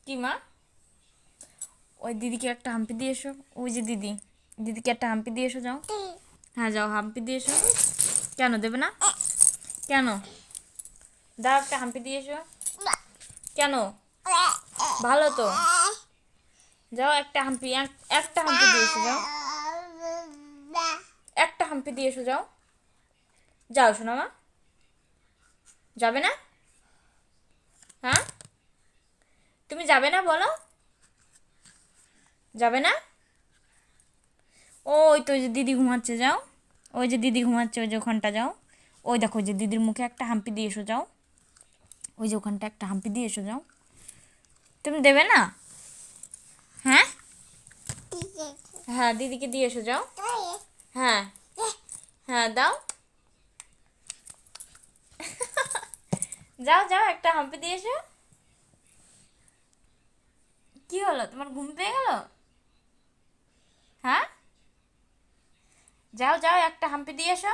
কি মা? ওই দিদিকে একটা হাম্পি দিয়ে এসো। ওই যে দিদি, দিদিকে একটা হাম্পি দিয়ে এসো, যাও। হ্যাঁ যাও, হাম্পি দিয়ে এসো। কেন দেবে না? কেন? দাও একটা হাম্পি দিয়ে এসো। কেন? ভালো তো, যাও একটা হাম্পি, একটা হাম্পি দিয়ে এসো, যাও। একটা হাম্পি দিয়ে এসো, যাও। যাও শোনা মা, যাবে না? হ্যাঁ, তুমি যাবে না বলো? যাবে না? ওই তো, ওই যে দিদি ঘুমাচ্ছে, যাও। ওই যে দিদি ঘুমাচ্ছে, ওই যে ওখানটা যাও। ওই দেখো, ওই যে দিদির মুখে একটা হাম্পি দিয়ে এসো, যাও। ওই যে ওখানটা একটা হাম্পি দিয়ে এসো, যাও। তুমি দেবে না? হ্যাঁ হ্যাঁ, দিদিকে দিয়ে এসো, যাও। হ্যাঁ হ্যাঁ, দাও। যাও যাও, একটা হাম্পি দিয়ে এসো। কি হলো, তোমার ঘুম পেয়ে গেল? হ্যাঁ, যাও যাও, একটা হাম্পি দিয়ে এসো।